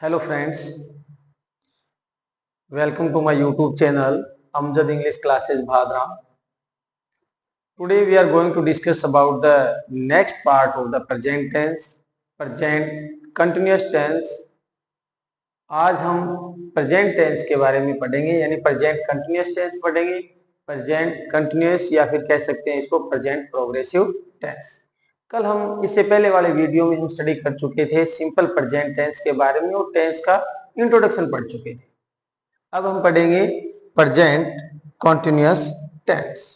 Hello friends, welcome to my YouTube channel Amjad English Classes Bhadra. Today we are going to discuss about the next part of the present tense, present continuous tense. आज हम present tense के बारे में पढ़ेंगे, यानी present continuous tense पढ़ेंगे, present continuous या फिर कह सकते हैं इसको प्रेजेंट प्रोग्रेसिव टेंस। कल हम इससे पहले वाले वीडियो में हम स्टडी कर चुके थे सिंपल प्रेजेंट टेंस के बारे में और टेंस का इंट्रोडक्शन पढ़ चुके थे। अब हम पढ़ेंगे present continuous tense.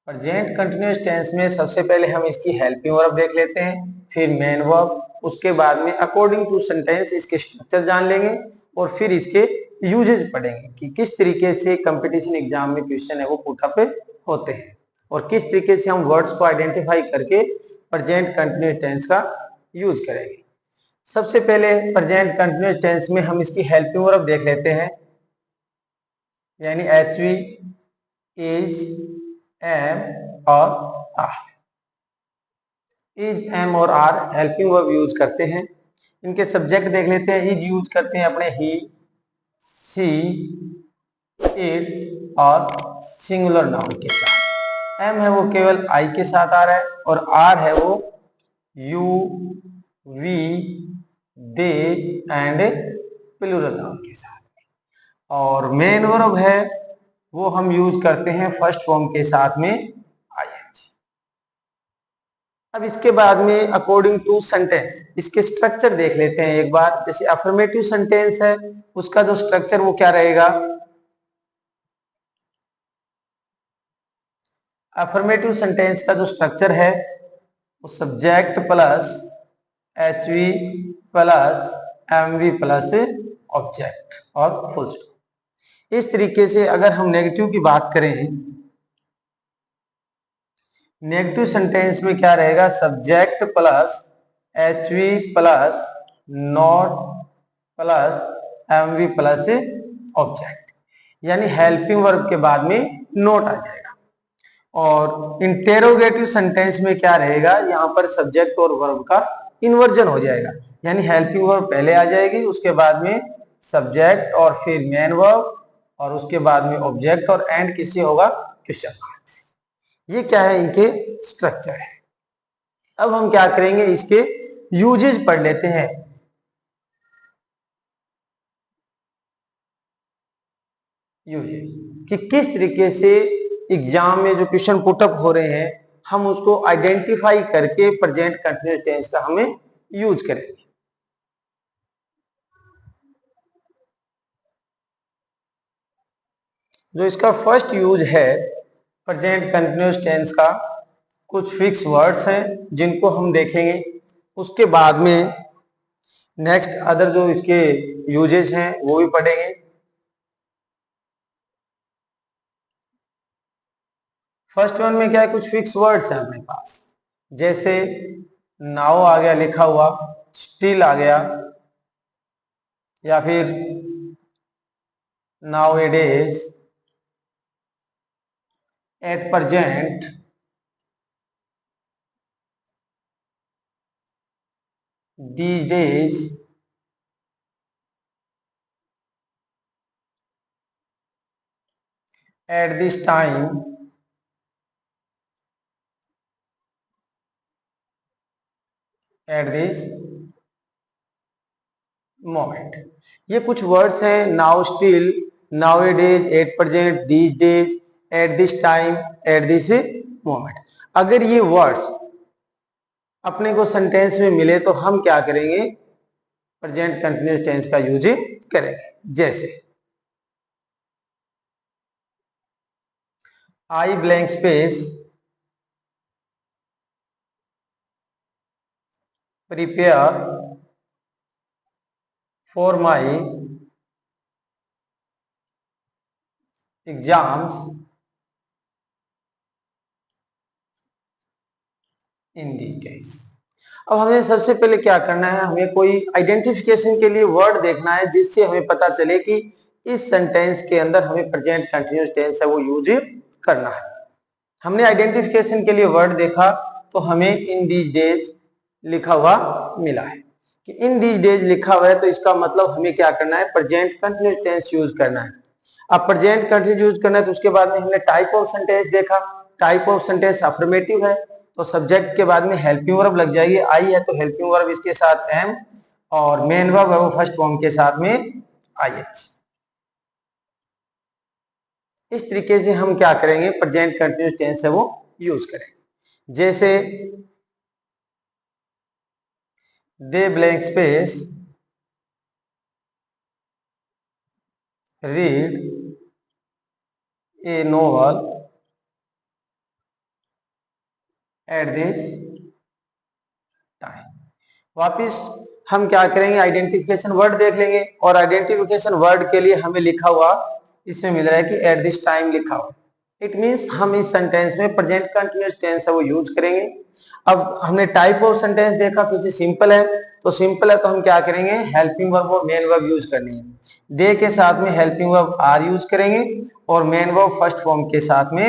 Present continuous tense में सबसे पहले हम इसकी हेल्पिंग वर्ब देख लेते हैं, फिर मेन वर्ब, उसके बाद में अकॉर्डिंग टू सेंटेंस इसके स्ट्रक्चर जान लेंगे और फिर इसके यूजेज पढ़ेंगे कि किस तरीके से कंपटीशन एग्जाम में क्वेश्चन है वो पुट अप होते हैं और किस तरीके से हम वर्ड्स को आइडेंटिफाई करके प्रेजेंट कंटिन्यूअस टेंस का यूज करेंगे। सबसे पहले प्रेजेंट कंटिन्यूअस टेंस में हम इसकी हेल्पिंग वर्ब देख लेते हैं, यानी एच वी, इज, एम और आर। इज, एम और आर हेल्पिंग वर्ब यूज करते हैं। इनके सब्जेक्ट देख लेते हैं। इज यूज करते हैं अपने ही, सी, इट और सिंगुलर नाउन के साथ। एम है वो केवल आई के साथ आ रहा है और आर है वो you, we, they and plural noun के साथ। और मेन वर्ब है वो हम यूज करते हैं फर्स्ट फॉर्म के साथ में आईएनजी। अब इसके बाद में अकॉर्डिंग टू सेंटेंस इसके स्ट्रक्चर देख लेते हैं एक बार। जैसे अफर्मेटिव सेंटेंस है उसका जो स्ट्रक्चर वो क्या रहेगा, अफर्मेटिव सेंटेंस का जो स्ट्रक्चर है वो subject plus H V plus M V plus object और फुल स्टॉप। इस तरीके से अगर हम नेगेटिव की बात करें, नेगेटिव सेंटेंस में क्या रहेगा, subject plus H V plus not plus M V plus object, यानी हेल्पिंग वर्ब के बाद में नोट आ जाएगा। और इंटेरोगेटिव सेंटेंस में क्या रहेगा, यहां पर सब्जेक्ट और वर्ब का इन्वर्जन हो जाएगा, यानी हेल्पिंग वर्ब पहले आ जाएगी, उसके बाद में सब्जेक्ट और फिर मेन वर्ब और उसके बाद में ऑब्जेक्ट और एंड किससे होगा, क्वेश्चन मार्क से। ये क्या है, इनके स्ट्रक्चर है। अब हम क्या करेंगे, इसके यूजेज पढ़ लेते हैं। यूजेज कि किस तरीके से एग्जाम में जो क्वेश्चन पुटअप हो रहे हैं हम उसको आइडेंटिफाई करके प्रेजेंट कंटिन्यूअस टेंस का हमें यूज करेंगे। जो इसका फर्स्ट यूज है प्रेजेंट कंटिन्यूअस टेंस का, कुछ फिक्स वर्ड्स हैं जिनको हम देखेंगे, उसके बाद में नेक्स्ट अदर जो इसके यूजेज हैं वो भी पढ़ेंगे। फर्स्ट वन में क्या है, कुछ फिक्स वर्ड्स हैं अपने पास, जैसे नाउ आ गया लिखा हुआ, स्टिल आ गया, या फिर now it is, at present, these days, at this time, at this moment। ये कुछ वर्ड्स हैं, now, still, now it is, at present, these days, eight this time, at this moment. अगर ये वर्ड्स अपने को सेंटेंस में मिले तो हम क्या करेंगे, प्रेजेंट कंटिन्यूअस टेंस का यूज करेंगे। जैसे आई blank space prepare for my exams in these days. अब हमें सबसे पहले क्या करना है, हमें कोई आइडेंटिफिकेशन के लिए वर्ड देखना है जिससे हमें पता चले कि इस सेंटेंस के अंदर हमें प्रेजेंट कंटिन्यूअस टेंस है वो यूज करना है। हमने आइडेंटिफिकेशन के लिए वर्ड देखा तो हमें इन दीज डेज लिखा हुआ मिला है कि इन दीज डेज लिखा हुआ है, तो इसका मतलब हमें क्या करना है, प्रेजेंट कंटिन्यूअस टेंस यूज करना है। अब प्रेजेंट कंटिन्यूअस यूज करना है तो उसके बाद में हमने टाइप ऑफ सेंटेंस देखा। टाइप ऑफ सेंटेंस अफर्मेटिव है तो सब्जेक्ट के बाद में हेल्पिंग वर्ब लग जाएगी, आई है तो हेल्पिंग वर्ब इसके साथ एम, और मेन वर्ब है वो फर्स्ट फॉर्म के साथ में आईएच। इस तरीके से हम क्या करेंगे, प्रेजेंट कंटिन्यूअस टेंस है वो यूज करेंगे। जैसे they blank space read a novel at this time. वापिस हम क्या करेंगे, आइडेंटिफिकेशन वर्ड देख लेंगे, और आइडेंटिफिकेशन वर्ड के लिए हमें लिखा हुआ इसमें मिल रहा है कि एट दिस टाइम लिखा हुआ। इट मींस हम इस सेंटेंस में प्रेजेंट कंटिन्यूअस टेंस है वो यूज करेंगे। अब हमने टाइप ऑफ सेंटेंस देखा पीछे सिंपल है, तो सिंपल है तो हम क्या करेंगे, हेल्पिंग वर्ब और मेन वर्ब यूज करनी है। दे के साथ में हेल्पिंग वर्ब आर यूज करेंगे और मेन वर्ब फर्स्ट फॉर्म के साथ में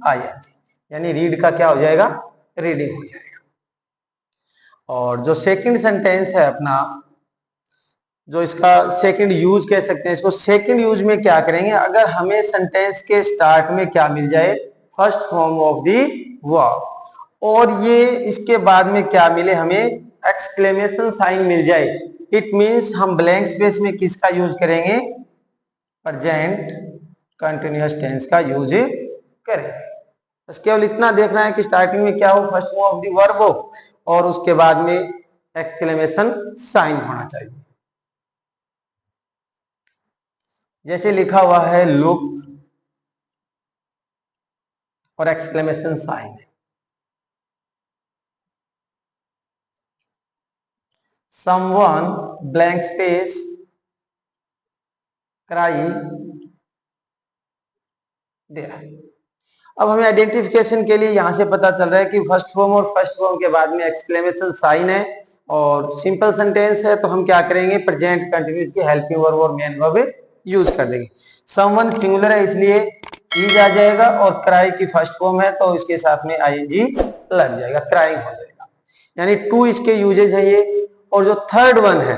आईएनजी, यानी रीड का क्या हो जाएगा, रीडिंग हो जाएगा। और जो सेकंड सेंटेंस है अपना, जो इसका सेकंड यूज कह सकते हैं इसको, सेकंड यूज में क्या करेंगे, अगर हमें सेंटेंस के स्टार्ट में क्या मिल जाए, first form of the verb, और ये इसके बाद में क्या मिले, हमें एक्सक्लेमेशन साइन मिल जाए, इट मींस हम ब्लैंक स्पेस में किसका यूज करेंगे, प्रेजेंट कंटिन्यूअस टेंस का यूज करेंगे। बस केवल इतना देखना है कि स्टार्टिंग में क्या हो, first form of the verb हो, और उसके बाद में एक्सक्लेमेशन साइन होना चाहिए। जैसे लिखा हुआ है लुक और एक्सक्लेमेशन साइन है। Someone blank space cry there. अब हमें आइडेंटिफिकेशन के लिए यहां से पता चल रहा है कि फर्स्ट फॉर्म और फर्स्ट फॉर्म के बाद में एक्सक्लेमेशन साइन है और सिंपल सेंटेंस है, तो हम क्या करेंगे, प्रेजेंट कंटिन्यूअस की हेल्पिंग वर्ब और मेन वर्ब यूज कर देंगे। समवन सिंगुलर है इसलिए इज आ जाएगा, और क्राई की फर्स्ट फॉर्म है तो इसके साथ में आईएनजी लग जाएगा, क्राइंग हो जाएगा। यानी टू इसके यूजेज है ये। और जो थर्ड वन है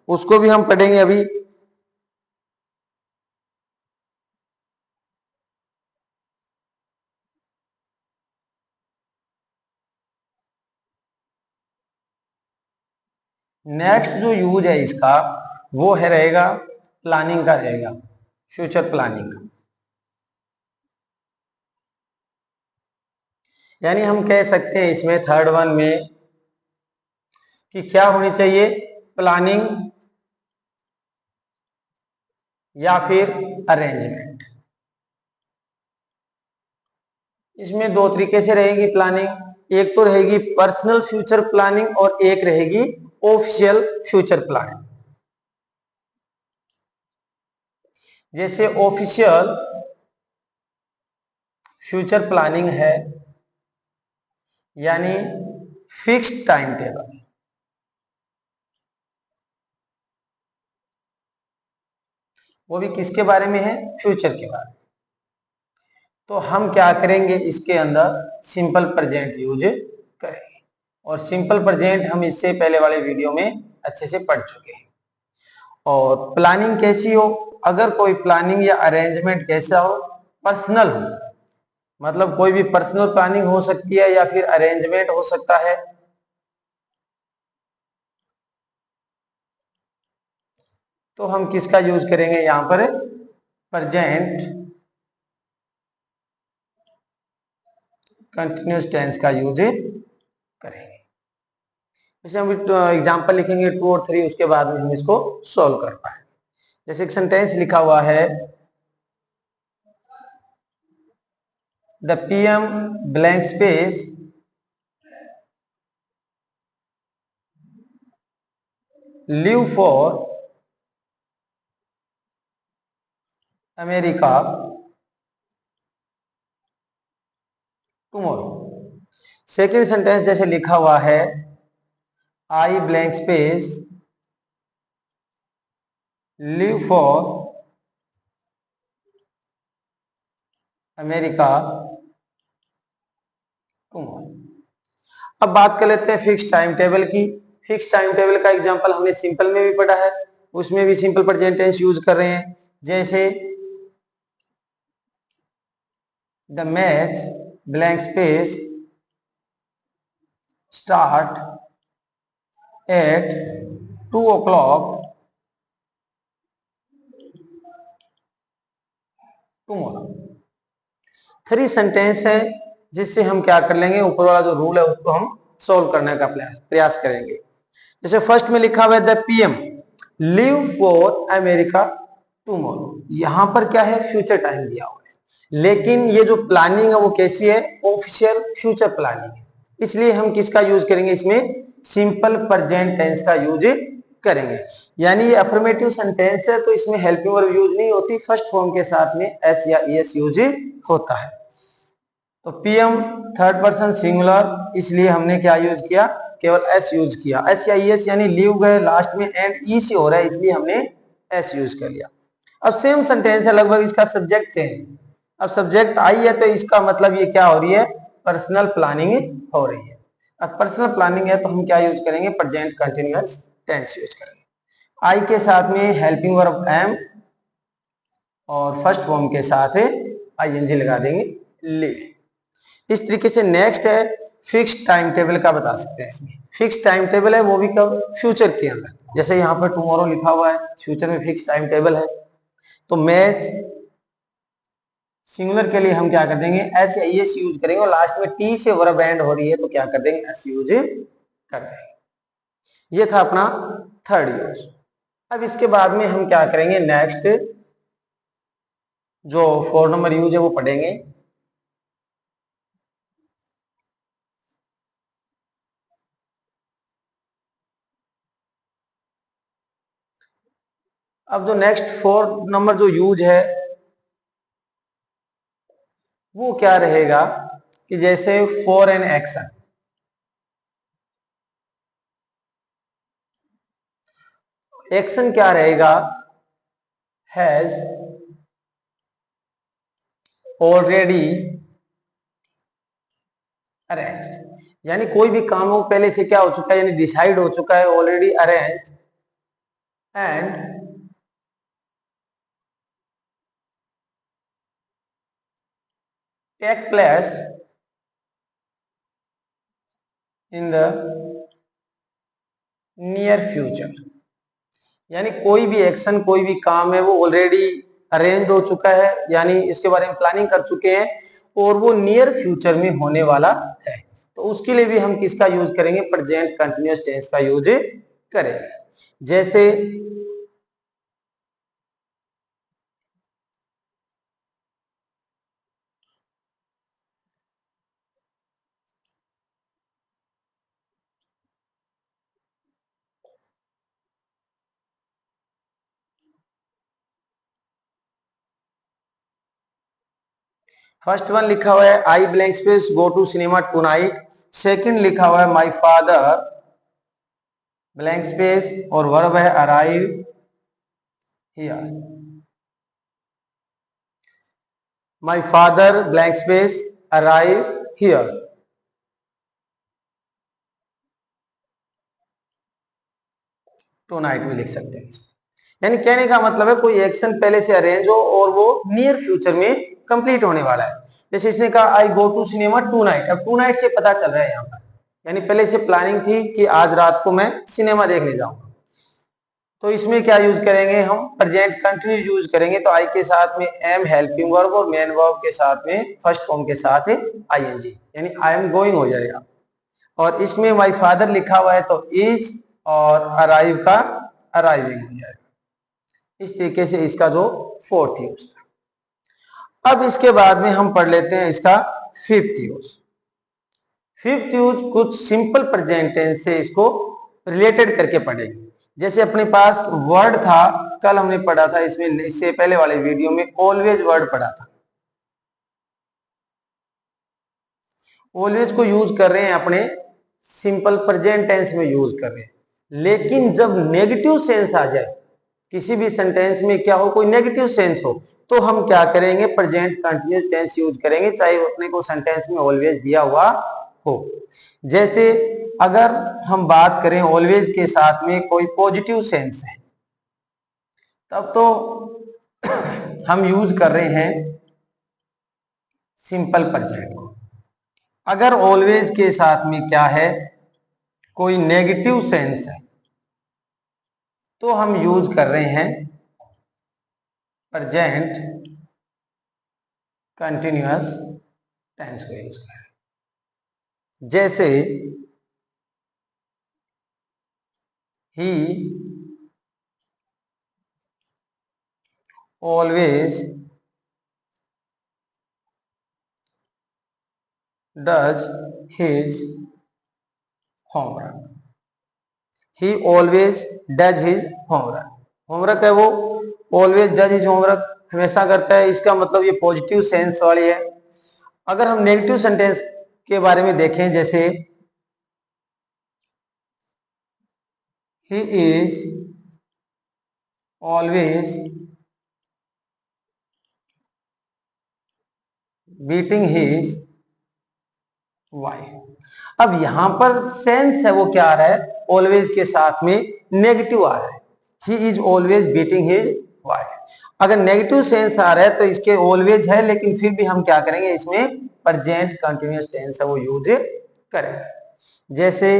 उसको भी हम पढ़ेंगे अभी। नेक्स्ट जो यूज है इसका वो है रहेगा प्लानिंग का, रहेगा फ्यूचर प्लानिंग का। यानी हम कह सकते हैं इसमें थर्ड वन में कि क्या होनी चाहिए, प्लानिंग या फिर अरेंजमेंट। इसमें दो तरीके से रहेगी प्लानिंग, एक तो रहेगी पर्सनल फ्यूचर प्लानिंग और एक रहेगी ऑफिशियल फ्यूचर प्लानिंग। जैसे ऑफिशियल फ्यूचर प्लानिंग है यानी फिक्स्ड टाइम टेबल, वो भी किसके बारे में है, फ्यूचर के बारे में। तो हम क्या करेंगे, इसके अंदर सिंपल प्रेजेंट यूज करेंगे, और सिंपल प्रेजेंट हम इससे पहले वाले वीडियो में अच्छे से पढ़ चुके हैं। और प्लानिंग कैसी हो, अगर कोई प्लानिंग या अरेंजमेंट कैसा हो, पर्सनल हो, मतलब कोई भी पर्सनल प्लानिंग हो सकती है या फिर अरेंजमेंट हो सकता है, तो हम किसका यूज करेंगे यहां पर, प्रेजेंट कंटिन्यूअस टेंस का यूज करेंगे। जैसे हम एग्जांपल लिखेंगे 2 और 3, उसके बाद में हम इसको सॉल्व कर पाए। जैसे एक सेंटेंस लिखा हुआ है, the PM blank space leave for America tomorrow. Second sentence जैसे लिखा हुआ है, I blank space leave for America tomorrow. अब बात कर लेते हैं फिक्स टाइम टेबल की। फिक्स टाइम टेबल का एग्जांपल हमने सिंपल में भी पढ़ा है, उसमें भी सिंपल प्रेजेंट टेंस यूज कर रहे हैं। जैसे the match blank space start at 2 o'clock tomorrow. 3 sentence है जिससे हम क्या कर लेंगे, ऊपर वाला जो रूल है उसको हम सोल्व करने का प्रयास करेंगे। जैसे फर्स्ट में लिखा हुआ है the PM leave for America tomorrow. यहां पर क्या है, फ्यूचर टाइम दिया हुआ है, लेकिन ये जो प्लानिंग है वो कैसी है, ऑफिशियल फ्यूचर प्लानिंग है। इसलिए हम किसका यूज करेंगे, इसमें सिंपल प्रेजेंट टेंस का यूज करेंगे। यानी ये अफर्मेटिव सेंटेंस है तो इसमें हेल्पिंग वर्ब यूज नहीं होती, फर्स्ट फॉर्म के साथ में एस या ईएस यूज होता है। तो पीएम थर्ड पर्सन सिंगुलर, इसलिए हमने क्या यूज किया, केवल एस यूज किया। एस या ईएस यानी लीव गए लास्ट में एंड ई से हो रहा है, इसलिए हमने एस यूज कर लिया। अब सेम सेंटेंस है लगभग, इसका सब्जेक्ट चेंज। अब सब्जेक्ट आई है तो इसका मतलब ये क्या हो रही है, पर्सनल प्लानिंग हो रही है। अब पर्सनल प्लानिंग है तो हम क्या यूज करेंगे, प्रेजेंट कंटिन्यूअस टेंस यूज करेंगे। आई के साथ में हेल्पिंग वर्ब एम और फर्स्ट फॉर्म के साथ है आईएनजी लगा देंगे, लीव। इस तरीके से नेक्स्ट है फिक्स टाइम टेबल का बता सकते हैं। इसमें फिक्स टाइम टेबल है वो भी कब, फ्यूचर के अंदर। जैसे यहाँ पर टुमारो लिखा हुआ है, फ्यूचर में फिक्स टाइम टेबल है। तो मैच सिंगुलर के लिए हम क्या कर देंगे, एस या एस यूज करेंगे और लास्ट में टी से वर्ब एंड हो रही है तो क्या कर देंगे, एस यूज कर देंगे। ये था अपना थर्ड यूज। अब इसके बाद में हम क्या करेंगे, नेक्स्ट जो 4 नंबर यूज है वो पढ़ेंगे। अब जो नेक्स्ट 4 नंबर जो यूज है वो क्या रहेगा कि जैसे फॉर एन एक्शन, एक्शन क्या रहेगा, हैज ऑलरेडी अरेंज्ड। यानी कोई भी काम हो पहले से क्या हो चुका है, यानी डिसाइड हो चुका है, already arrange and take place in the near future. यानी कोई भी एक्शन, कोई भी काम है वो ऑलरेडी अरेंज हो चुका है, यानी इसके बारे में प्लानिंग कर चुके हैं और वो नियर फ्यूचर में होने वाला है। तो उसके लिए भी हम किसका यूज करेंगे, प्रेजेंट कंटिन्यूअस टेंस का यूज करेंगे। जैसे फर्स्ट वन लिखा हुआ है I blank space go to cinema tonight. Second लिखा हुआ है माय फादर ब्लैंक स्पेस और वर्ब है arrive here. My father blank space arrive here. Tonight भी लिख सकते हैं। यानी कहने का मतलब है कोई एक्शन पहले से अरेंज हो और वो नियर फ्यूचर में कंप्लीट होने वाला है। जैसे इसने कहा I go to cinema tonight, अब टू नाइट से पता चल रहा है यहाँ पर, यानी पहले से प्लानिंग थी कि आज रात को मैं सिनेमा देखने जाऊंगा। तो इसमें क्या यूज करेंगे, हम प्रेजेंट कंटिन्यूअस यूज करेंगे। तो आई के साथ में एम हेल्पिंग वर्ब और मेन वर्ब के साथ में फर्स्ट फॉर्म के साथ है आईएनजी, यानी आई एम गोइंग हो जाएगा। और इसमें माय फादर लिखा हुआ है तो इज और अराइव का अराइविंग हो जाएगा। इस तरीके से इसका जो फोर्थ यूज था। अब इसके बाद में हम पढ़ लेते हैं इसका फिफ्थ यूज। फिफ्थ यूज कुछ सिंपल प्रेजेंट टेंस से इसको रिलेटेड करके पढ़ेंगे। जैसे अपने पास वर्ड था, कल हमने पढ़ा था इसमें, इससे पहले वाले वीडियो में ऑलवेज वर्ड पढ़ा था। ऑलवेज को यूज कर रहे हैं अपने सिंपल प्रेजेंट टेंस में यूज कर रहे हैं, लेकिन जब नेगेटिव सेंस आ जाए किसी भी सेंटेंस में क्या हो, कोई नेगेटिव सेंस हो, तो हम क्या करेंगे, प्रेजेंट कंटिन्यूअस टेंस यूज करेंगे, चाहे अपने को सेंटेंस में ऑलवेज दिया हुआ हो। जैसे अगर हम बात करें ऑलवेज के साथ में कोई पॉजिटिव सेंस है, तब तो हम यूज कर रहे हैं सिंपल प्रेजेंट को। अगर ऑलवेज के साथ में क्या है, कोई नेगेटिव सेंस है, तो हम यूज कर रहे हैं प्रेजेंट कंटिन्यूअस टेंस को यूज कर रहे हैं। जैसे ही always does his homework. He always does his homework, homework है वो ऑलवेज डज हिज होमवर्क, हमेशा करता है, इसका मतलब ये पॉजिटिव सेंस वाली है। अगर हम नेगेटिव सेंटेंस के बारे में देखें, जैसे he is always beating his wife. अब यहां पर सेंस है वो क्या आ रहा है, ऑलवेज के साथ में नेगेटिव आ रहा है, he is always beating his wife. अगर नेगेटिव सेंस आ रहा है तो इसके ऑलवेज है, लेकिन फिर भी हम क्या करेंगे, इसमें प्रेजेंट कंटिन्यूअस टेंस है वो यूज करेंगे। जैसे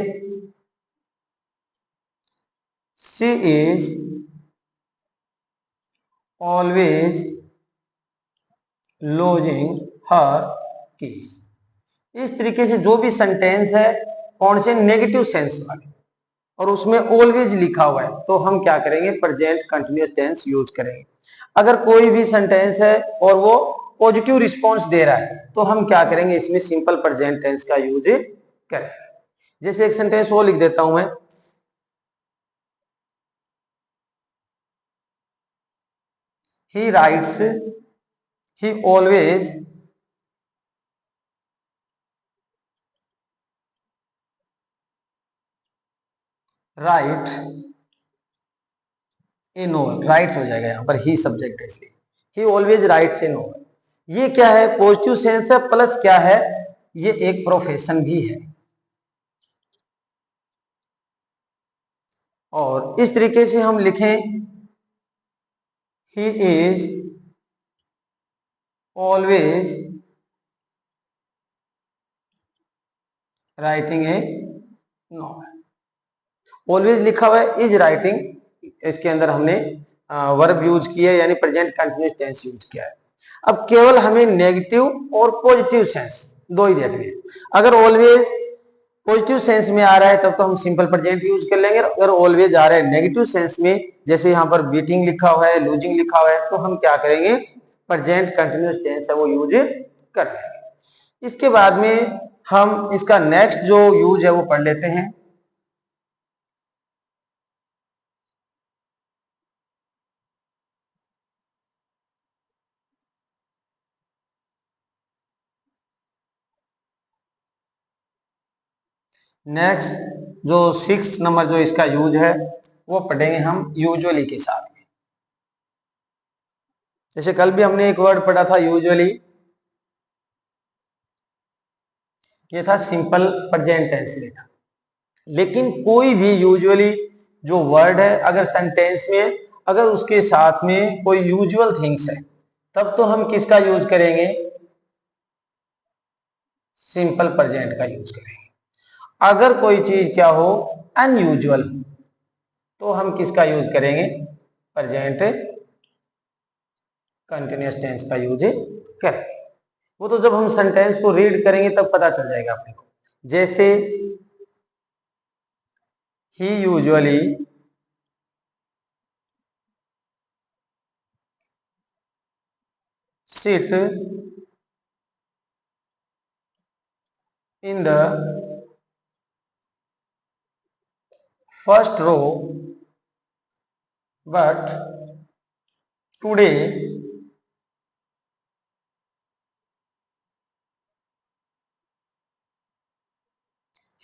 she is always lodging her keys. इस तरीके से जो भी सेंटेंस है, कौन से नेगेटिव सेंस वाले, और उसमें ऑलवेज लिखा हुआ है, तो हम क्या करेंगे, प्रेजेंट कंटिन्यूअस टेंस यूज करेंगे। अगर कोई भी सेंटेंस है और वो पॉजिटिव रिस्पॉन्स दे रहा है, तो हम क्या करेंगे, इसमें सिंपल प्रेजेंट टेंस का यूज करेंगे। जैसे एक सेंटेंस वो लिख देता हूं मैं, ही राइट्स, ही ऑलवेज राइट ए नोवेल। राइट्स हो जाएगा यहां पर, ही सब्जेक्ट है इसलिए, ही ऑलवेज राइट्स ए नोवेल। ये क्या है, पॉजिटिव सेंस है, प्लस क्या है, ये एक प्रोफेशन भी है। और इस तरीके से हम लिखें, he is always writing a novel. Always लिखा हुआ है, इज राइटिंग, इसके अंदर हमने वर्ब यूज किया, यानी प्रेजेंट कंटिन्यूअस टेंस यूज किया है। अब केवल हमें नेगेटिव और पॉजिटिव सेंस दो ही देखने हैं। अगर ऑलवेज पॉजिटिव सेंस में आ रहा है, तब तो हम सिंपल प्रेजेंट यूज कर लेंगे। अगर ऑलवेज आ रहा है नेगेटिव सेंस में, जैसे यहाँ पर बीटिंग लिखा हुआ है, लूजिंग लिखा हुआ है, तो हम क्या करेंगे, प्रेजेंट कंटिन्यूअस टेंस है वो यूज कर लेंगे। इसके बाद में हम इसका नेक्स्ट जो यूज है वो पढ़ लेते हैं। नेक्स्ट जो 6 नंबर जो इसका यूज है, वो पढ़ेंगे हम यूजुअली के साथ में। जैसे कल भी हमने एक वर्ड पढ़ा था यूजुअली, ये था सिंपल प्रेजेंट टेंस में था। लेकिन कोई भी यूजुअली जो वर्ड है, अगर सेंटेंस में अगर उसके साथ में कोई यूजुअल थिंग्स है, तब तो हम किसका यूज करेंगे, सिंपल प्रेजेंट का यूज करेंगे। अगर कोई चीज क्या हो, अनयूजुअल, तो हम किसका यूज करेंगे, प्रेजेंट कंटिन्यूअस टेंस का यूज करेंगे। वो तो जब हम सेंटेंस को रीड करेंगे तब पता चल जाएगा अपने को। जैसे ही usually sit in the first row, but today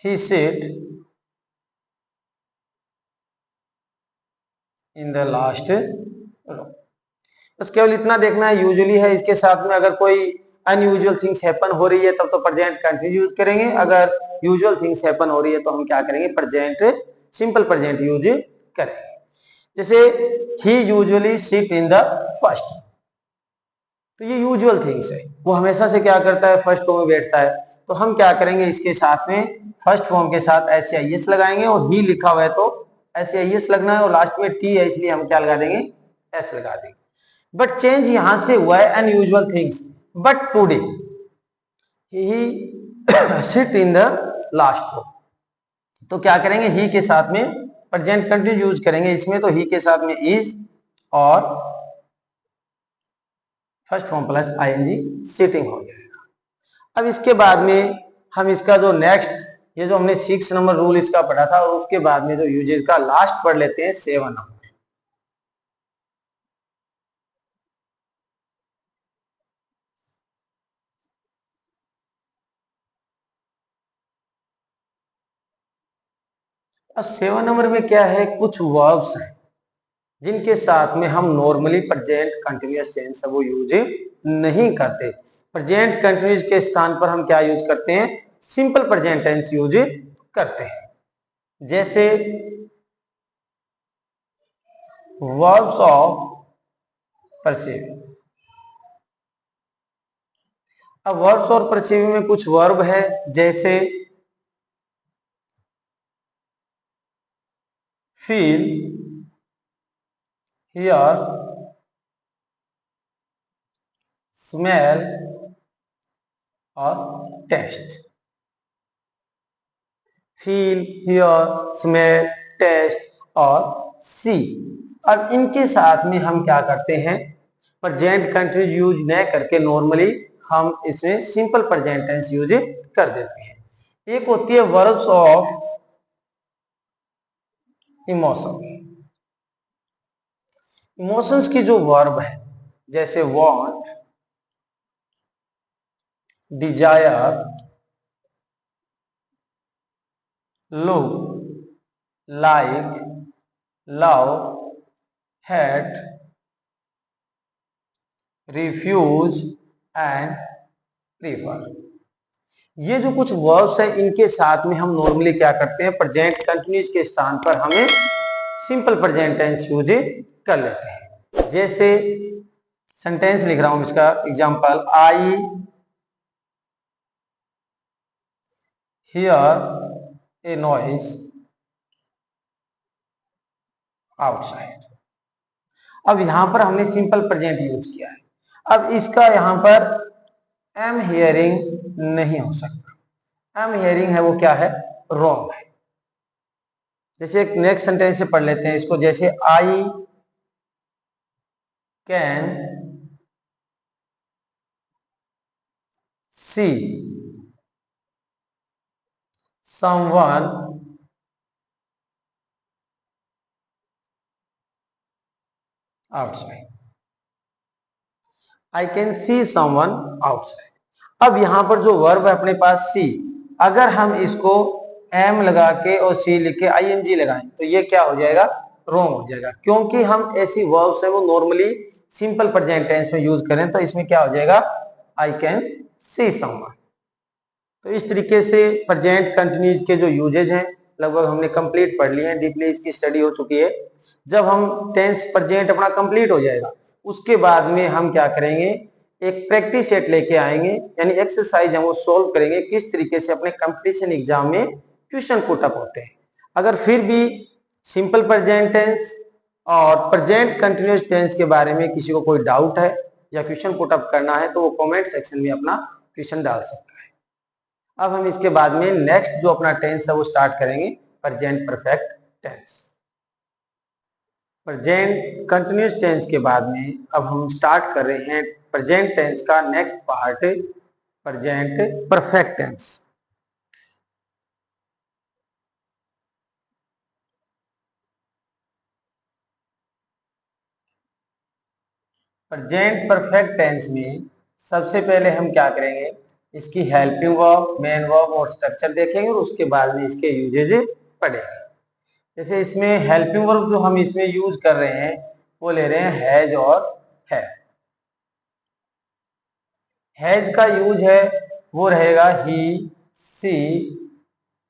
he sit in the last row. बस केवल इतना देखना है, यूजुअली है, इसके साथ में अगर कोई अनयूजुअल थिंग्स हैपन हो रही है तब तो प्रेजेंट कंटिन्यू यूज करेंगे, अगर यूजुअल थिंग्स हैपन हो रही है तो हम क्या करेंगे, प्रेजेंट, सिंपल प्रेजेंट यूज करेंगे। जैसे ही usually sit in the first, तो ये यूजुअल थिंग्स है, वो हमेशा से क्या करता है, फर्स्ट रो में बैठता है। तो हम क्या करेंगे, इसके साथ में फर्स्ट फॉर्म के साथ SAIS लगाएंगे, और ही लिखा हुआ है तो SAIS लगना है, और लास्ट में T है इसलिए हम क्या लगा देंगे, S लगा देंगे। बट चेंज यहां से हुआ है unusual things, but today he sit in the last row, तो क्या करेंगे, ही के साथ में प्रेजेंट कंटिन्यू यूज करेंगे इसमें, तो ही के साथ में इज और first form plus ING sitting हो जाएगा। अब इसके बाद में हम इसका जो नेक्स्ट, ये जो हमने 6 नंबर रूल इसका पढ़ा था, और उसके बाद में जो यूजेस का लास्ट पढ़ लेते हैं 7 नंबर। अब 7 नंबर में क्या है, कुछ वर्ब्स हैं जिनके साथ में हम नॉर्मली प्रेजेंट कंटिन्यूअस टेंस वो यूज नहीं करते। प्रेजेंट कंटिन्यूअस के स्थान पर हम क्या यूज करते हैं, सिंपल प्रेजेंट टेंस यूज करते हैं। जैसे वर्ब्स ऑफ परसीव। अब वर्ब्स और परसीव में कुछ वर्ब है, जैसे फील, हियर, स्मेल और taste. Feel, hear, smell, taste और सी। अब इनके साथ में हम क्या करते हैं, प्रेजेंट कंटिन्यूअस यूज न करके नॉर्मली हम इसमें सिंपल प्रेजेंट टेंस यूज कर देते हैं। एक होती है वर्ब्स ऑफ इमोशन। इमोशंस की जो वर्ब है, जैसे want, desire, look, like, love, hate, refuse and prefer. ये जो कुछ वर्ब्स है, इनके साथ में हम नॉर्मली क्या करते हैं, प्रेजेंट कंटिन्यूअस के स्थान पर हमें सिंपल प्रेजेंट टेंस यूज कर लेते हैं। जैसे सेंटेंस लिख रहा हूं इसका example, I hear A noise outside. अब यहां पर हमने सिंपल प्रेजेंट यूज किया है। अब इसका यहां पर एम हियरिंग नहीं हो सकता। एम हियरिंग है वो क्या है, रॉन्ग है। जैसे एक नेक्स्ट सेंटेंस से पढ़ लेते हैं इसको, जैसे I can see someone outside. I can see someone outside. अब यहां पर जो वर्ब है अपने पास सी, अगर हम इसको एम लगा के और सी लिख के ING लगाएं तो ये क्या हो जाएगा, रॉन्ग हो जाएगा, क्योंकि हम ऐसी वर्ब्स है वो नॉर्मली सिंपल प्रेजेंट टेंस में यूज करें तो इसमें क्या हो जाएगा, आई कैन सी समवन। तो इस तरीके से प्रेजेंट कंटिन्यूज के जो यूजेज हैं लगभग हमने कंप्लीट पढ़ लिए हैं, डीपली इसकी स्टडी हो चुकी है। जब हम टेंस प्रेजेंट अपना कंप्लीट हो जाएगा, उसके बाद में हम क्या करेंगे, एक प्रैक्टिस सेट लेके आएंगे, यानी एक्सरसाइज हम वो सोल्व करेंगे किस तरीके से अपने कंपटीशन एग्जाम में क्वेश्चन पुट अप होते हैं। अगर फिर भी सिंपल प्रेजेंट टेंस और प्रेजेंट कंटिन्यूअस टेंस के बारे में किसी को कोई डाउट है या क्वेश्चन पुट अप करना है तो वो कमेंट सेक्शन में अपना क्वेश्चन डाल सकता है। अब हम इसके बाद में नेक्स्ट जो अपना टेंस है वो स्टार्ट करेंगे, present perfect tense. Present continuous tense के बाद में अब हम स्टार्ट कर रहे हैं प्रेजेंट टेंस का next part, present perfect tense. Present perfect tense में सबसे पहले हम क्या करेंगे, इसकी हेल्पिंग वर्ब, मेन वर्ब और स्ट्रक्चर देखेंगे और उसके बाद में इसके यूजेज पढ़ेंगे। जैसे इसमें हेल्पिंग वर्ब जो हम इसमें यूज कर रहे हैं वो ले रहे हैं हैज और है। हैज का यूज है वो रहेगा he, she,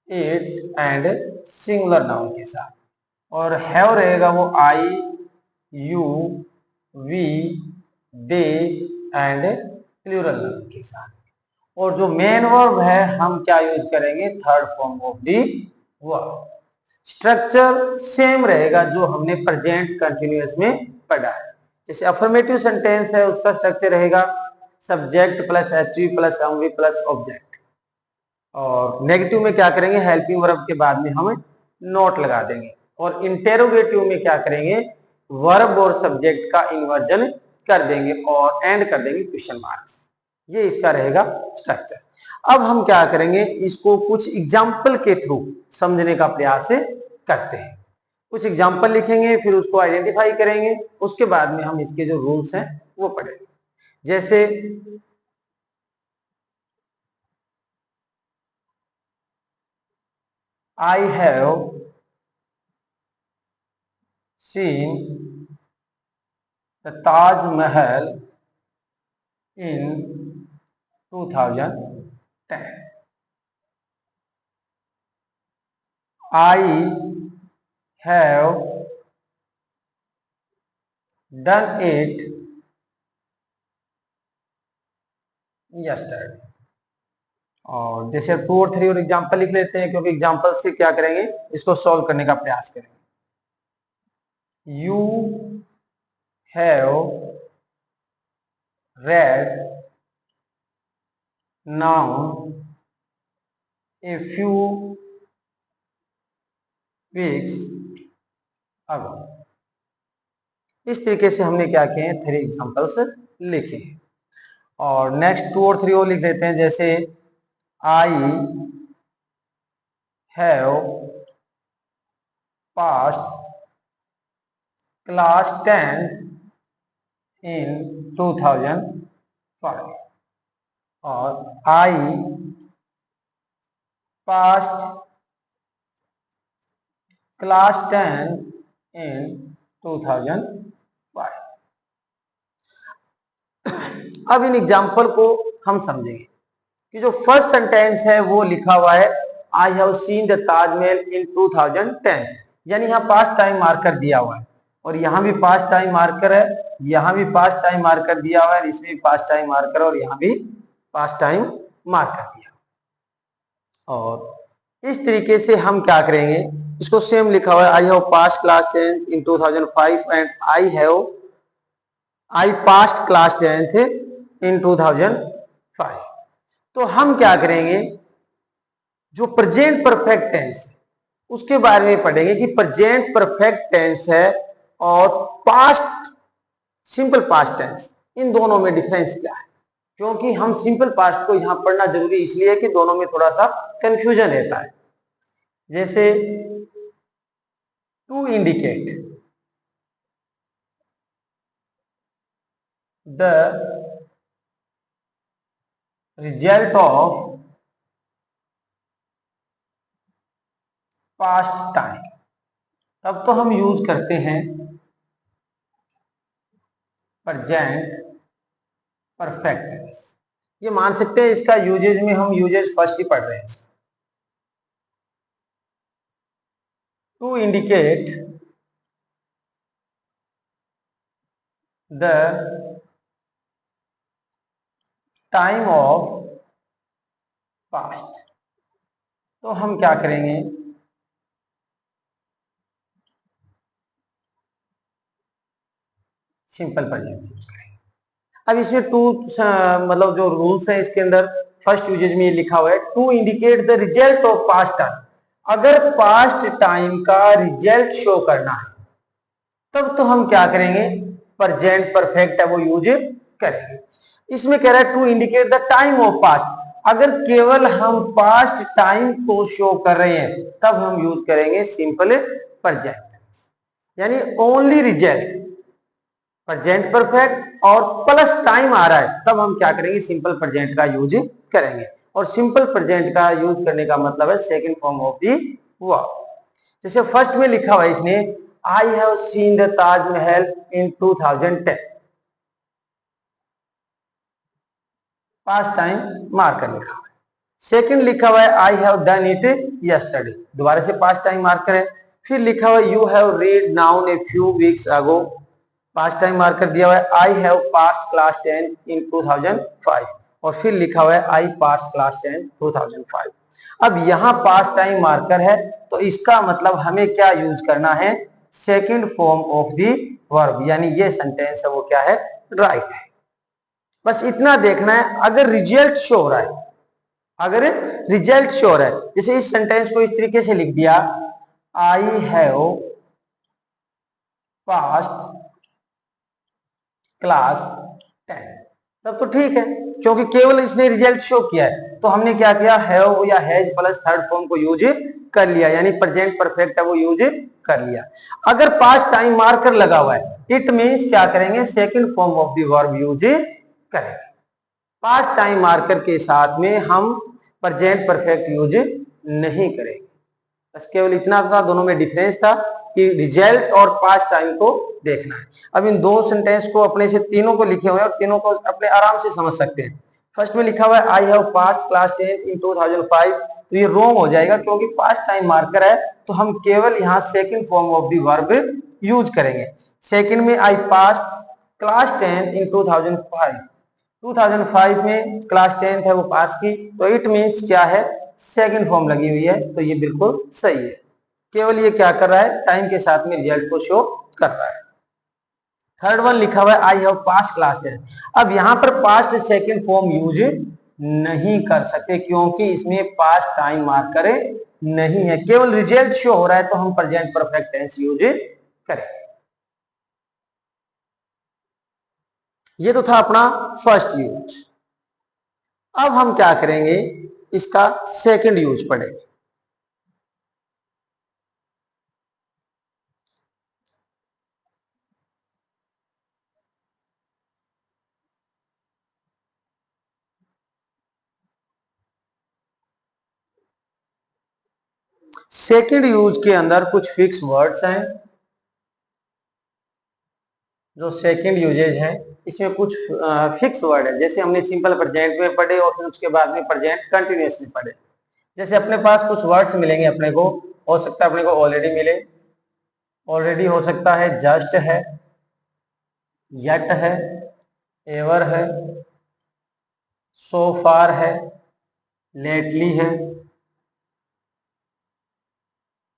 it and singular noun के साथ, और हैव रहेगा वो I, you, we, they and plural noun के साथ। और जो मेन वर्ब है हम क्या यूज करेंगे, third form of the verb. Structure same रहेगा जो हमने प्रेजेंट कंटिन्यूअस में पढ़ा है। जैसे अफर्मेटिव सेंटेंस है उसका स्ट्रक्चर रहेगा subject plus HV plus MV plus object, और नेगेटिव में क्या करेंगे, हेल्पिंग वर्ब के बाद में हम नोट लगा देंगे, और इंटेरोगेटिव में क्या करेंगे, वर्ब और सब्जेक्ट का इन्वर्जन कर देंगे और एंड कर देंगे क्वेश्चन मार्क्स। ये इसका रहेगा स्ट्रक्चर। अब हम क्या करेंगे, इसको कुछ एग्जाम्पल के थ्रू समझने का प्रयास करते हैं। कुछ एग्जाम्पल लिखेंगे, फिर उसको आइडेंटिफाई करेंगे, उसके बाद में हम इसके जो रूल्स हैं वो पढ़ेंगे। जैसे I have seen the Taj Mahal in 2010. I have done it yesterday. और जैसे 2 और 3 और एग्जाम्पल लिख लेते हैं, क्योंकि एग्जाम्पल से क्या करेंगे, इसको सॉल्व करने का प्रयास करेंगे। You have read noun a few weeks ago. इस तरीके से हमने क्या किए हैं, 3 एग्जाम्पल्स लिखे हैं। और नेक्स्ट 2 और 3 और लिख लेते हैं। जैसे I have passed class 10 in 2005, और I passed class 10 in 2005। अब इन एग्जाम्पल को हम समझेंगे कि जो फर्स्ट सेंटेंस है वो लिखा हुआ है I have seen the Taj Mahal in 2010, यानी यहाँ पास्ट टाइम मार्कर दिया हुआ है, और यहाँ भी पास्ट टाइम मार्कर है, यहाँ भी पास्ट टाइम मार्कर दिया हुआ है, इसमें भी पास्ट टाइम मार्कर, और यहाँ भी पास्ट टाइम मार्कर दिया। और इस तरीके से हम क्या करेंगे, इसको सेम लिखा हुआ है I have past class 10 in 2005 and I past class 10th इन 2005। तो हम क्या करेंगे, जो प्रेजेंट परफेक्ट टेंस है उसके बारे में पढ़ेंगे कि प्रेजेंट परफेक्ट टेंस है और पास्ट सिंपल पास्ट टेंस, इन दोनों में डिफरेंस क्या है। क्योंकि हम सिंपल पास्ट को यहां पढ़ना जरूरी इसलिए है कि दोनों में थोड़ा सा कंफ्यूजन रहता है। जैसे to indicate the result of past time, तब तो हम यूज करते हैं प्रेजेंट परफेक्ट टेंस। ये मान सकते हैं इसका यूजेज में हम यूजेज फर्स्ट ही पढ़ रहे हैं। To indicate the time of past, तो हम क्या करेंगे, सिंपल प्रेजेंट यूज करेंगे। अब इसमें टू मतलब जो रूल्स है इसके अंदर फर्स्ट यूजेज में ये लिखा हुआ है to indicate the result of past time. अगर पास्ट टाइम का रिजल्ट शो करना है तब तो हम क्या करेंगे, प्रेजेंट परफेक्ट है वो यूज करेंगे। इसमें कह रहा है to indicate the time of past, अगर केवल हम पास्ट टाइम को शो कर रहे हैं तब हम यूज करेंगे सिंपल प्रेजेंट, यानी ओनली रिजल्ट प्रेजेंट परफेक्ट और प्लस टाइम आ रहा है तब हम क्या करेंगे, सिंपल प्रेजेंट का यूज करेंगे। और सिंपल प्रेजेंट का यूज करने का मतलब है second form of the verb. जैसे फर्स्ट में लिखा हुआ है इसने आई have seen the Taj Mahal in 2010, past time marker लिखा हुआ है। सेकंड लिखा हुआ है I have done it yesterday, दोबारा से पास्ट टाइम मार्कर है। फिर लिखा हुआ है you have read noun a few weeks ago, past time marker दिया हुआ है आई हैव पास्ट क्लास 10 इन 2005, और फिर लिखा हुआ है आई पास्ट क्लास 10 2005। अब यहाँ पास्ट टाइम मार्कर है तो इसका मतलब हमें क्या यूज करना है, second form of the verb, यानी ये सेंटेंस है वो क्या है, राइट है। बस इतना देखना है। अगर रिजल्ट शो हो रहा है, अगर रिजल्ट शो हो रहा है, जैसे इस सेंटेंस को इस तरीके से लिख दिया आई हैव पास्ट क्लास 10, तब तो ठीक है, क्योंकि केवल इसने रिजल्ट शो किया है। तो हमने क्या किया, हैव या हैज प्लस थर्ड फॉर्म को यूज कर लिया, यानी प्रेजेंट परफेक्ट है वो यूज कर लिया। अगर पास्ट टाइम मार्कर लगा हुआ है, इट मींस क्या करेंगे, second form of the verb use करेंगे। पास्ट टाइम मार्कर के साथ में हम प्रेजेंट परफेक्ट यूज नहीं करेंगे। बस केवल इतना था, दोनों में डिफरेंस था कि रिजल्ट और पास्ट टाइम को देखना है। अब इन दो सेंटेंस को अपने से तीनों को लिखे हुए हैं और तीनों को अपने आराम से समझ सकते हैं। फर्स्ट में लिखा हुआ है आई हैव पास्ट क्लास 10 इन 2005, तो ये रॉन्ग हो जाएगा क्योंकि पास्ट टाइम मार्कर है, तो हम केवल यहाँ second form of the verb use करेंगे। सेकंड में आई पास्ट क्लास 10 इन 2005, 2005 में क्लास 10 है वो पास की, तो इट मींस क्या है, सेकंड फॉर्म लगी हुई है, तो ये बिल्कुल सही है। केवल ये क्या कर रहा है, टाइम के साथ में रिजल्ट को शो कर रहा है। थर्ड वन लिखा हुआ है आई हैव पास्ट क्लास 10, अब यहां पर पास्ट सेकंड फॉर्म यूज नहीं कर सकते क्योंकि इसमें पास्ट टाइम मार्कर नहीं है, केवल रिजल्ट शो हो रहा है, तो हम प्रेजेंट परफेक्ट टेंस यूज करेंगे। ये तो था अपना फर्स्ट यूज। अब हम क्या करेंगे, इसका सेकंड यूज पढ़ेंगे। सेकंड यूज के अंदर कुछ फिक्स वर्ड्स हैं, जो सेकंड यूजेज है इसमें कुछ फिक्स वर्ड है। जैसे हमने सिंपल प्रेजेंट में पढ़े और फिर उसके बाद में प्रेजेंट कंटिन्यूस में पढ़े। जैसे अपने पास कुछ वर्ड्स मिलेंगे, अपने को हो सकता है अपने को ऑलरेडी मिले, ऑलरेडी हो सकता है, जस्ट है, येट है, एवर है, सो फार है, लेटली है,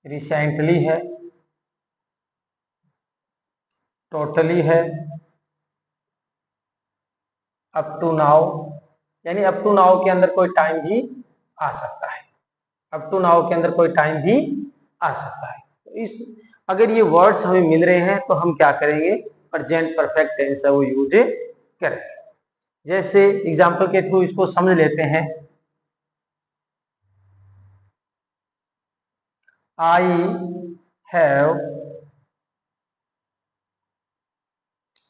रिसेंटली है, टोटली है, अप टू नाउ, यानी अप टू नाउ के अंदर कोई टाइम भी आ सकता है, अप टू नाउ के अंदर कोई टाइम भी आ सकता है। तो इस अगर ये वर्ड्स हमें मिल रहे हैं तो हम क्या करेंगे, प्रेजेंट परफेक्ट टेंस है वो यूज करेंगे। जैसे एग्जांपल के थ्रू इसको समझ लेते हैं। I have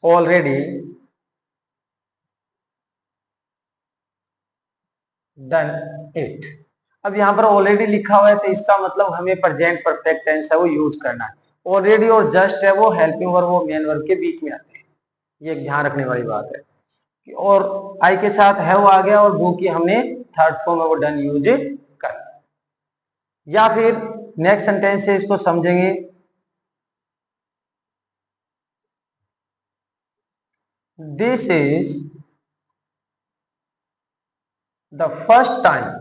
already done it. अब यहाँ पर ऑलरेडी लिखा हुआ है तो इसका मतलब हमें प्रेजेंट परफेक्ट टेंस है वो यूज करना है। ऑलरेडी और जस्ट है वो हेल्पिंग वर्ब और मेन वर्ब के बीच में आते हैं, ये एक ध्यान रखने वाली बात है। और आई के साथ हैव आ गया और डू की हमने थर्ड फॉर्म है वो डन यूज कर। या फिर नेक्स्ट सेंटेंस से इसको समझेंगे। This is the first time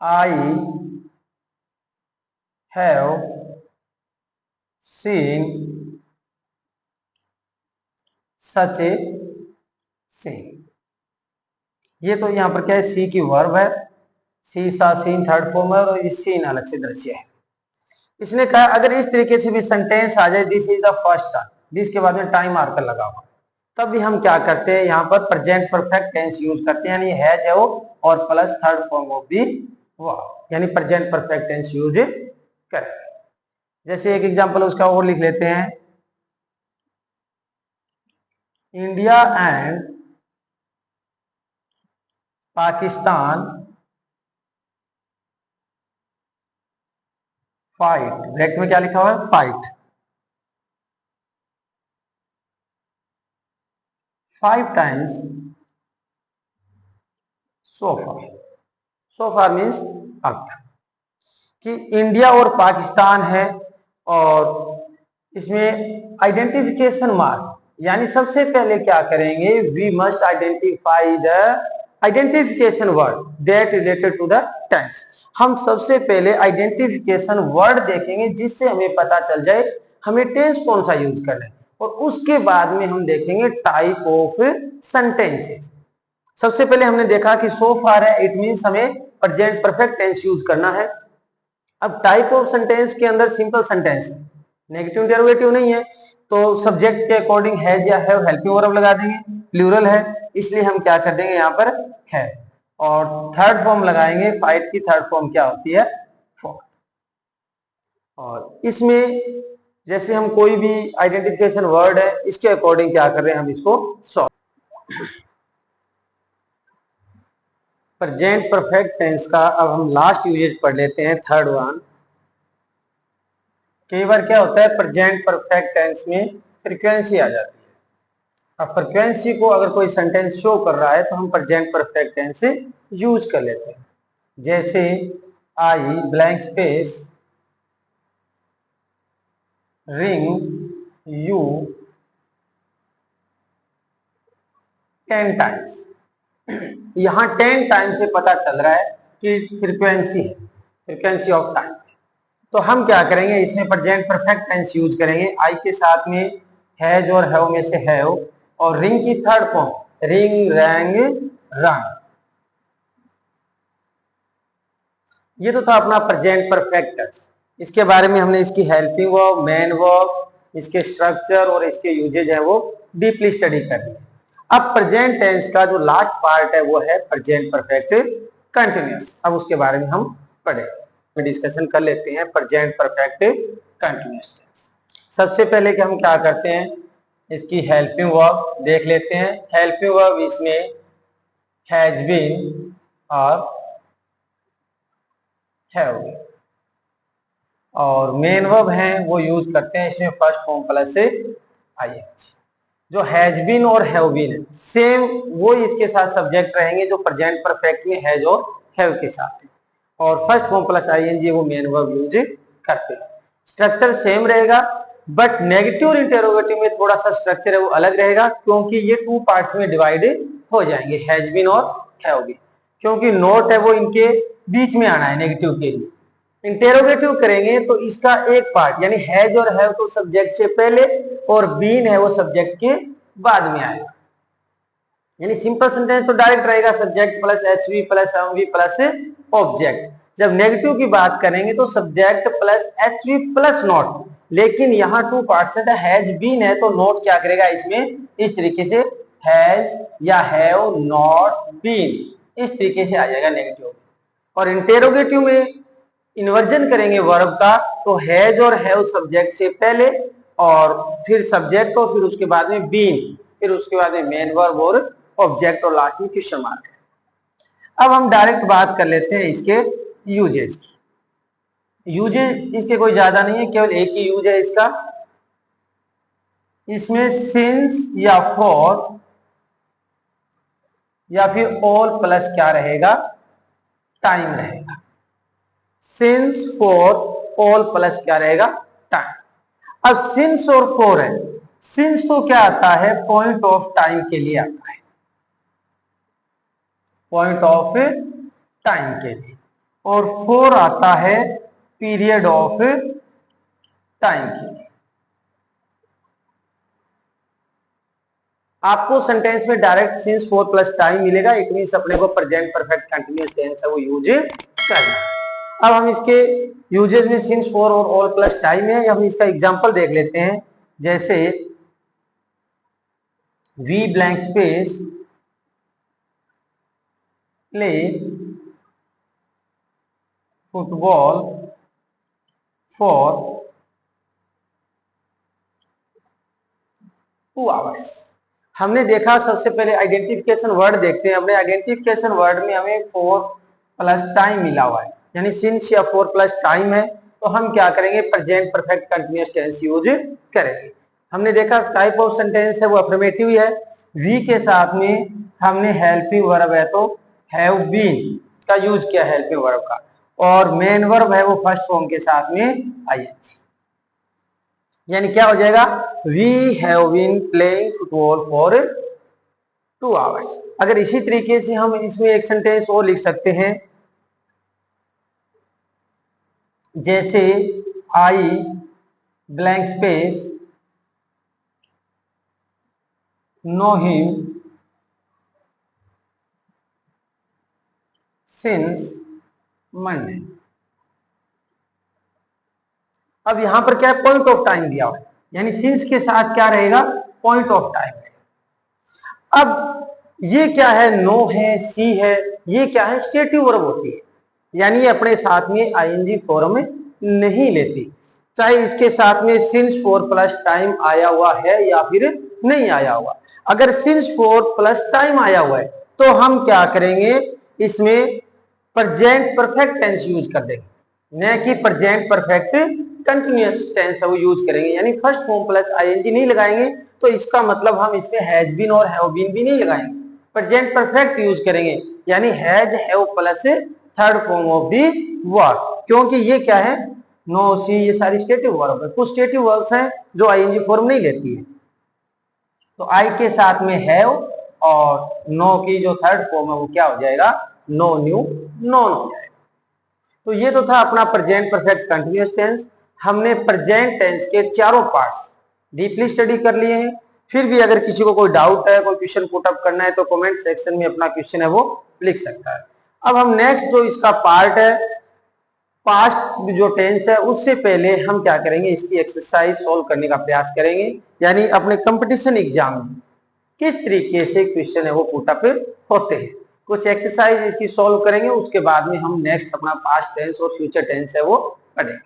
I have seen such a scene. ये तो यहाँ पर क्या है, सी की वर्ब है, सी सा सीन थर्ड फॉर्म है और इस सीन अलग से दृश्य है। इसने कहा अगर इस तरीके से भी सेंटेंस आ जाए, this is the first time, this के बाद में टाइम मार्कर लगा हुआ, तब भी हम क्या करते हैं, यहाँ पर प्रेजेंट परफेक्ट टेंस यूज करते हैं, यानी हैज है वो और plus third form of the verb, यानी प्रेजेंट परफेक्ट टेंस यूज करें। जैसे एक एग्जांपल उसका और लिख लेते हैं। India and Pakistan fight, bracket में क्या लिखा हुआ है, fight, 5 times so far, so far means अब तक, कि इंडिया और पाकिस्तान है और इसमें आइडेंटिफिकेशन मार्क, यानी सबसे पहले क्या करेंगे, we must identify the identification word that related to the tense. हम सबसे पहले आइडेंटिफिकेशन वर्ड देखेंगे जिससे हमें पता चल जाए हमें टेंस कौन सा यूज करना है, और उसके बाद में हम देखेंगे टाइप ऑफ सेंटेंसेस। सबसे पहले हमने देखा कि सो फार है, इट मींस हमें प्रेजेंट परफेक्ट टेंस यूज करना है। अब टाइप ऑफ सेंटेंस के अंदर सिंपल सेंटेंस, नेगेटिव इंटरोगेटिव नहीं है, तो सब्जेक्ट के अकॉर्डिंग हैज या हैव हेल्पिंग वर्ब लगा देंगे, प्लूरल है इसलिए हम क्या कर देंगे यहाँ पर है, और थर्ड फॉर्म लगाएंगे, फाइट की थर्ड फॉर्म क्या होती है, फॉर। और इसमें जैसे हम कोई भी आइडेंटिफिकेशन वर्ड है इसके अकॉर्डिंग क्या कर रहे हैं, हम इसको सॉल्व। प्रेजेंट परफेक्ट टेंस का अब हम लास्ट यूजेज पढ़ लेते हैं, थर्ड वन। कई बार क्या होता है प्रेजेंट परफेक्ट टेंस में फ्रीक्वेंसी आ जाती है। अब फ्रीक्वेंसी को अगर कोई सेंटेंस शो कर रहा है तो हम प्रेजेंट परफेक्ट टेंस से यूज कर लेते हैं, जैसे आई blank space ring you 10 times. यहां 10 टाइम से पता चल रहा है कि फ्रीक्वेंसी है, फ्रीक्वेंसी ऑफ टाइम। तो हम क्या करेंगे, इसमें प्रेजेंट परफेक्ट टेंस यूज करेंगे, आई के साथ में हैज और हैव में से हैव, और रिंग की थर्ड फॉर्म रिंग रैंग रंग। ये तो था अपना प्रेजेंट परफेक्ट टेंस। इसके बारे में हमने इसकी हेल्पिंग वर्ब, मेन वर्ब, इसके स्ट्रक्चर और इसके यूजेज है वो डीपली स्टडी कर लिया। अब प्रेजेंट टेंस का जो लास्ट पार्ट है वो है प्रेजेंट परफेक्ट कंटिन्यूअस। अब उसके बारे में हम पढ़े डिस्कशन कर लेते हैं, प्रेजेंट परफेक्ट कंटिन्यूअस टेंस। सबसे पहले कि हम क्या करते हैं, इसकी हेल्पिंग वर्ब देख लेते हैं। हेल्पिंग वर्ब इसमें हैज बीन और हैव बीन, और मेन वर्ब है वो यूज करते हैं इसमें फर्स्ट फॉर्म प्लस आईएनजी। जो हैज बीन और हैव बीन है सेम वो इसके साथ सब्जेक्ट रहेंगे जो प्रेजेंट परफेक्ट में हैज और हैव के साथ है, और फर्स्ट फॉर्म प्लस आईएनजी वो मेन वर्ब यूज करते हैं। स्ट्रक्चर सेम रहेगा, बट नेगेटिव और इंटरोगेटिव में थोड़ा सा स्ट्रक्चर है वो अलग रहेगा, क्योंकि ये 2 पार्ट्स में डिवाइड हो जाएंगे, हैज बीन और हैव बीन, क्योंकि नोट है वो इनके बीच में आना है नेगेटिव के लिए। इंटेरोगेटिव करेंगे तो इसका एक पार्ट यानी हैज और हैव तो सब्जेक्ट से पहले और बीन है वो सब्जेक्ट के बाद में आएगा। यानी सिंपल सेंटेंस तो डायरेक्ट रहेगा subject plus HV plus MV plus object. जब नेगेटिव की बात करेंगे तो subject plus HV plus not, लेकिन यहाँ 2 पार्ट्स है, हैज बीन है तो नॉट क्या करेगा इसमें इस तरीके से हैज या हैव नॉट बीन, इस तरीके से आ जाएगा नेगेटिव। और इंटेरोगेटिव में इन्वर्जन करेंगे वर्ब का, तो हैज और हैव सब्जेक्ट से पहले और फिर सब्जेक्ट और फिर उसके बाद में बीन, फिर उसके बाद में मेन वर्ब और ऑब्जेक्ट और लास्ट में क्वेश्चन मार्क। अब हम डायरेक्ट बात कर लेते हैं इसके यूजेस की। यूजेस इसके कोई ज्यादा नहीं है, केवल एक ही यूज है इसका। इसमें सिंस या फॉर या फिर ऑल प्लस क्या रहेगा, टाइम रहेगा। सिंस फॉर ऑल प्लस क्या रहेगा, टाइम। अब सिंस और फॉर है, सिंस तो क्या आता है पॉइंट ऑफ टाइम के लिए आता है, पॉइंट ऑफ टाइम के लिए, और फॉर आता है पीरियड ऑफ टाइम के लिए। आपको सेंटेंस में direct since for plus time मिलेगा, इट मींस अपने को प्रेजेंट परफेक्ट कंटीन्यूअस टेंस है वो यूज करना है। अब हम इसके यूजेस में सिंस फॉर और ऑल प्लस टाइम है, हम इसका एग्जांपल देख लेते हैं। जैसे we blank space play football for 2 hours. हमने देखा सबसे पहले आइडेंटिफिकेशन वर्ड देखते हैं। हमने आइडेंटिफिकेशन वर्ड में हमें 4 प्लस टाइम मिला हुआ है, यानी सिंस या 4 प्लस टाइम है तो हम क्या करेंगे, present perfect continuous tense use करेंगे। हमने देखा टाइप ऑफ सेंटेंस है वो अफर्मेटिव है, वी के साथ में हमने हेल्पिंग वर्ब है तो हैव बीन का यूज किया हेल्पिंग वर्ब का, और मेन वर्ब है वो फर्स्ट फॉर्म के साथ में आईएनजी, यानी क्या हो जाएगा, we have been playing football for 2 hours. अगर इसी तरीके से हम इसमें एक सेंटेंस और लिख सकते हैं, जैसे आई blank space know him since Monday. अब यहां पर क्या है, पॉइंट ऑफ टाइम दिया हुआ है, यानी सिंस के साथ क्या रहेगा, पॉइंट ऑफ टाइम रहेगा। अब ये क्या है, नो है, सी है, ये क्या है, स्टेटिव वर्ब होती है, यानी ये अपने साथ में आईएनजी फॉर्म में नहीं लेती, चाहे इसके साथ में सिंस फॉर प्लस टाइम आया हुआ है या फिर नहीं आया हुआ। अगर सिंस फॉर प्लस टाइम आया हुआ है तो हम क्या करेंगे, इसमें प्रेजेंट परफेक्ट टेंस यूज कर देंगे, न कि प्रेजेंट परफेक्ट कंटिन्यूअस टेंस है वो यूज करेंगे, यानी फर्स्ट फॉर्म प्लस आईएनजी नहीं लगाएंगे, तो इसका मतलब हम इसमें हैज बीन और हैव बीन भी नहीं लगाएंगे, प्रेजेंट परफेक्ट यूज करेंगे, यानी has have plus third form of the verb, क्योंकि ये क्या है, नो सी ये सारी स्टेटिव वर्ब है, कुछ स्टेटिव वर्ब्स हैं जो आईएनजी फॉर्म नहीं लेती है, तो आई के साथ में हैव और नो की जो थर्ड फॉर्म है वो क्या हो जाएगा, नो न्यू नॉन हो जाएगा। तो ये तो था अपना प्रेजेंट परफेक्ट कंटिन्यूअस टेंस। हमने प्रेजेंट टेंस के चारों पार्ट्स डीपली स्टडी कर लिए हैं। फिर भी अगर किसी को कोई डाउट है, कोई क्वेश्चन पुट अप करना है तो कमेंट सेक्शन में अपना क्वेश्चन है वो लिख सकता है। अब हम नेक्स्ट जो इसका पार्ट है, पास्ट जो टेंस है, उससे पहले हम क्या करेंगे, इसकी एक्सरसाइज सॉल्व करने का प्रयास करेंगे, यानी अपने कंपटीशन एग्जाम में किस तरीके से क्वेश्चन है वो पुट अप होते हैं। कुछ एक्सरसाइज इसकी सॉल्व करेंगे, उसके बाद में हम नेक्स्ट अपना पास्ट टेंस और फ्यूचर टेंस है वो पढ़ेंगे।